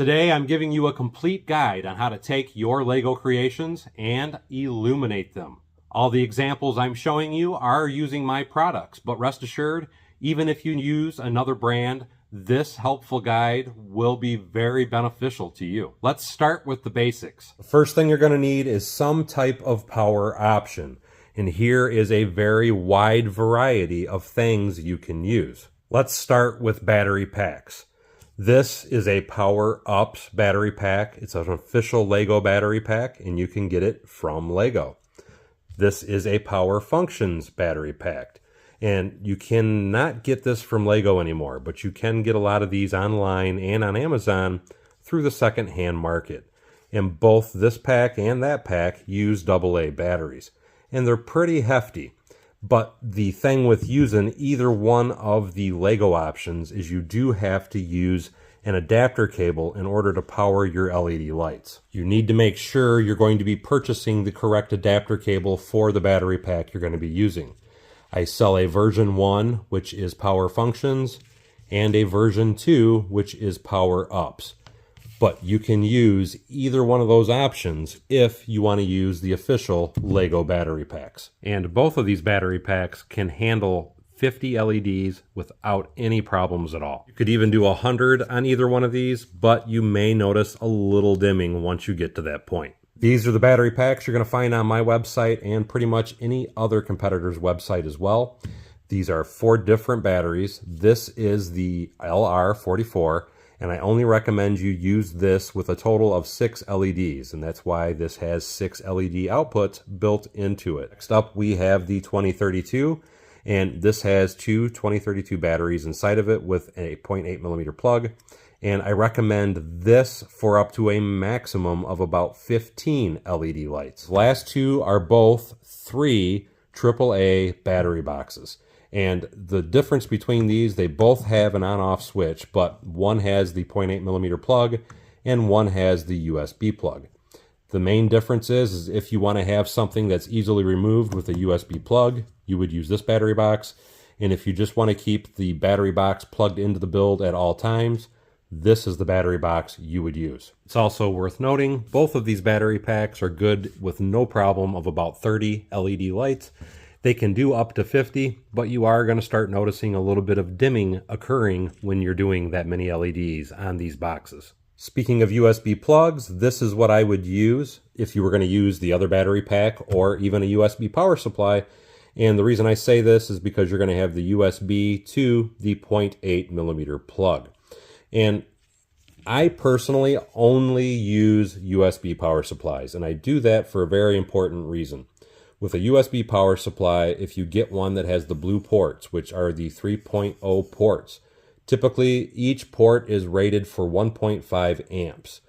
Today I'm giving you a complete guide on how to take your Lego creations and illuminate them. All the examples I'm showing you are using my products, but rest assured, even if you use another brand, this helpful guide will be very beneficial to you. Let's start with the basics. The first thing you're going to need is some type of power option. And here is a very wide variety of things you can use. Let's start with battery packs. This is a Power Ups battery pack. It's an official Lego battery pack, and you can get it from Lego. This is a Power Functions battery pack, and you cannot get this from Lego anymore, but you can get a lot of these online and on Amazon through the second-hand market. And both this pack and that pack use AA batteries, and they're pretty hefty. But the thing with using either one of the Lego options is you do have to use an adapter cable in order to power your LED lights. You need to make sure you're going to be purchasing the correct adapter cable for the battery pack you're going to be using. I sell a version 1, which is Power Functions, and a version 2, which is Power Ups. But you can use either one of those options if you want to use the official Lego battery packs. And both of these battery packs can handle 50 LEDs without any problems at all. You could even do 100 on either one of these, but you may notice a little dimming once you get to that point. These are the battery packs you're going to find on my website and pretty much any other competitor's website as well. These are 4 different batteries. This is the LR44. And I only recommend you use this with a total of 6 LEDs, and that's why this has 6 LED outputs built into it. Next up, we have the 2032, and this has 2 2032 batteries inside of it with a 0.8mm plug. And I recommend this for up to a maximum of about 15 LED lights. The last 2 are both 3 AAA battery boxes. And the difference between these, they both have an on-off switch, but one has the 0.8mm plug and one has the USB plug. The main difference is if you want to have something that's easily removed with a USB plug, you would use this battery box. And if you just want to keep the battery box plugged into the build at all times, this is the battery box you would use. It's also worth noting, both of these battery packs are good with no problem of about 30 LED lights. They can do up to 50, but you are going to start noticing a little bit of dimming occurring when you're doing that many LEDs on these boxes. Speaking of USB plugs, this is what I would use if you were going to use the other battery pack or even a USB power supply. And the reason I say this is because you're going to have the USB to the 0.8mm plug. And I personally only use USB power supplies, and I do that for a very important reason. With a USB power supply, if you get one that has the blue ports, which are the 3.0 ports, typically each port is rated for 1.5 amps.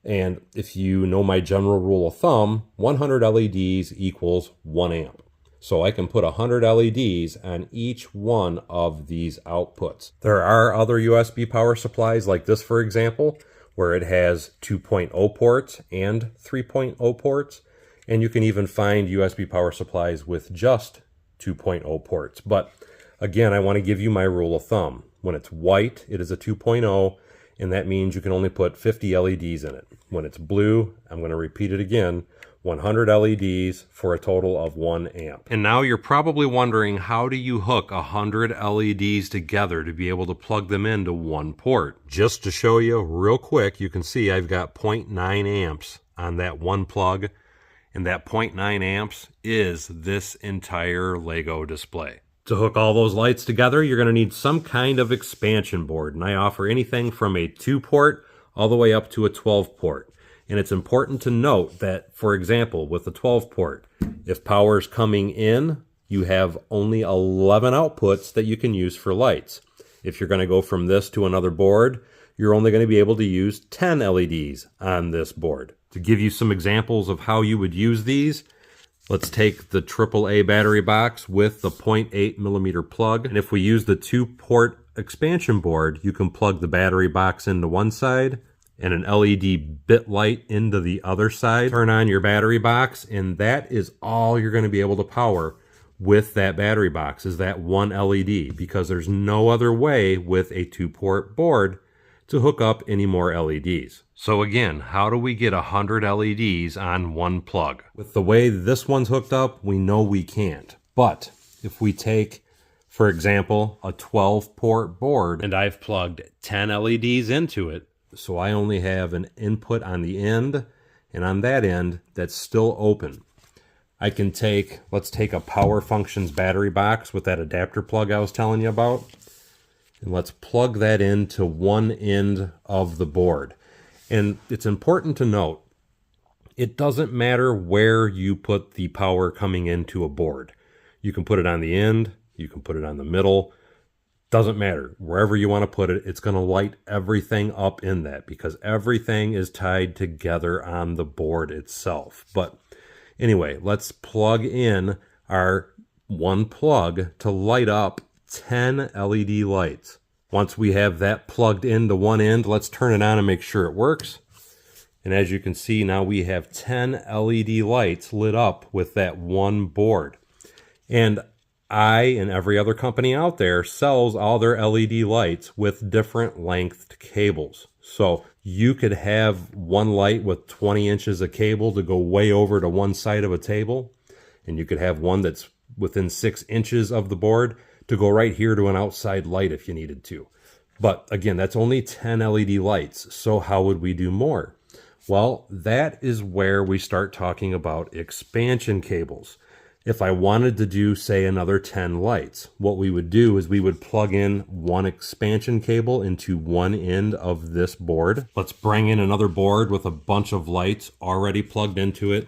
And if you know my general rule of thumb, 100 LEDs equals 1 amp. So I can put 100 LEDs on each one of these outputs. There are other USB power supplies like this, for example, where it has 2.0 ports and 3.0 ports. And you can even find USB power supplies with just 2.0 ports. But again, I want to give you my rule of thumb. When it's white, it is a 2.0, and that means you can only put 50 LEDs in it. When it's blue, I'm going to repeat it again, 100 LEDs for a total of 1 amp. And now you're probably wondering, how do you hook 100 LEDs together to be able to plug them into one port? Just to show you real quick, you can see I've got 0.9 amps on that one plug. And that 0.9 amps is this entire Lego display. To hook all those lights together, you're going to need some kind of expansion board. And I offer anything from a 2-port all the way up to a 12-port. And it's important to note that, for example, with the 12-port, if power's coming in, you have only 11 outputs that you can use for lights. If you're going to go from this to another board, you're only going to be able to use 10 LEDs on this board. To give you some examples of how you would use these, let's take the AAA battery box with the 0.8mm plug. And if we use the 2-port expansion board, you can plug the battery box into one side and an LED bit light into the other side. Turn on your battery box, and that is all you're going to be able to power with that battery box, is that one LED, because there's no other way with a 2-port board to hook up any more LEDs. So again, how do we get 100 LEDs on one plug? With the way this one's hooked up, we know we can't. But if we take, for example, a 12-port board, and I've plugged 10 LEDs into it, so I only have an input on the end, and on that end, that's still open. I can take, let's take a Power Functions battery box with that adapter plug I was telling you about, and let's plug that into one end of the board. And it's important to note, it doesn't matter where you put the power coming into a board. You can put it on the end, you can put it on the middle, doesn't matter. Wherever you want to put it, it's going to light everything up in that because everything is tied together on the board itself. But anyway, let's plug in our one plug to light up 10 LED lights. Once we have that plugged into one end, let's turn it on and make sure it works. And as you can see, now we have 10 LED lights lit up with that one board. And I and every other company out there sells all their LED lights with different lengthed cables. So you could have one light with 20 inches of cable to go way over to one side of a table. And you could have one that's within 6 inches of the board to go right here to an outside light if you needed to. But again, that's only 10 LED lights. So how would we do more? Well, that is where we start talking about expansion cables. If I wanted to do, say, another 10 lights, what we would do is we would plug in one expansion cable into one end of this board. Let's bring in another board with a bunch of lights already plugged into it.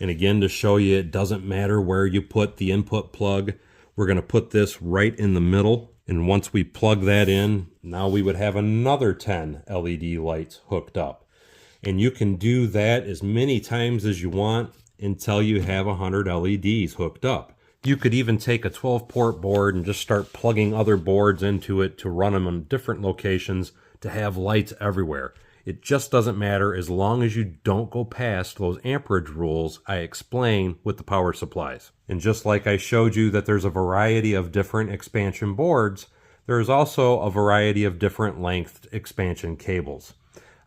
And again, to show you it doesn't matter where you put the input plug, we're going to put this right in the middle. And once we plug that in, now we would have another 10 LED lights hooked up. And you can do that as many times as you want until you have 100 LEDs hooked up. You could even take a 12-port board and just start plugging other boards into it to run them on different locations to have lights everywhere. It just doesn't matter as long as you don't go past those amperage rules I explain with the power supplies. And just like I showed you that there's a variety of different expansion boards, there's also a variety of different length expansion cables.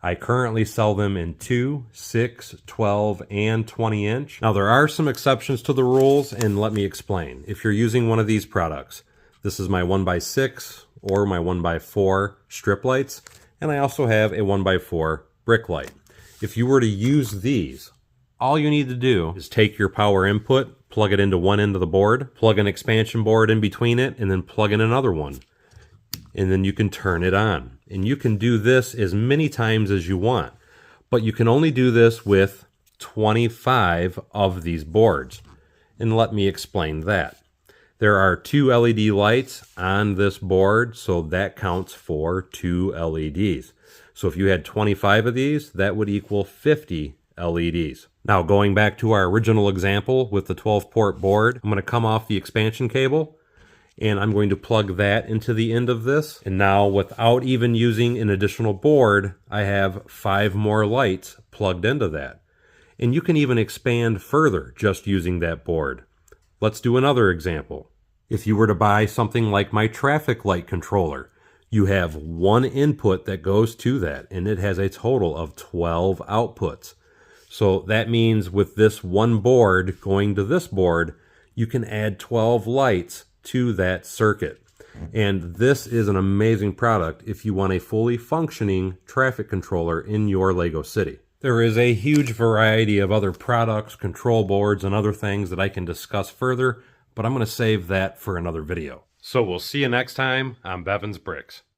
I currently sell them in 2, 6, 12, and 20 inch. Now there are some exceptions to the rules, and let me explain. If you're using one of these products, this is my 1x6 or my 1x4 strip lights, and I also have a 1x4 brick light. If you were to use these, all you need to do is take your power input, plug it into one end of the board, plug an expansion board in between it, and then plug in another one. And then you can turn it on. And you can do this as many times as you want, but you can only do this with 25 of these boards. And let me explain that. There are 2 LED lights on this board, so that counts for 2 LEDs. So if you had 25 of these, that would equal 50 LEDs. Now going back to our original example with the 12-port board, I'm going to come off the expansion cable, and I'm going to plug that into the end of this. And now without even using an additional board, I have 5 more lights plugged into that. And you can even expand further just using that board. Let's do another example. If you were to buy something like my traffic light controller, you have one input that goes to that, and it has a total of 12 outputs. So that means with this one board going to this board, you can add 12 lights to that circuit. And this is an amazing product if you want a fully functioning traffic controller in your Lego city. There is a huge variety of other products, control boards, and other things that I can discuss further, but I'm going to save that for another video. So we'll see you next time on Bevins Bricks.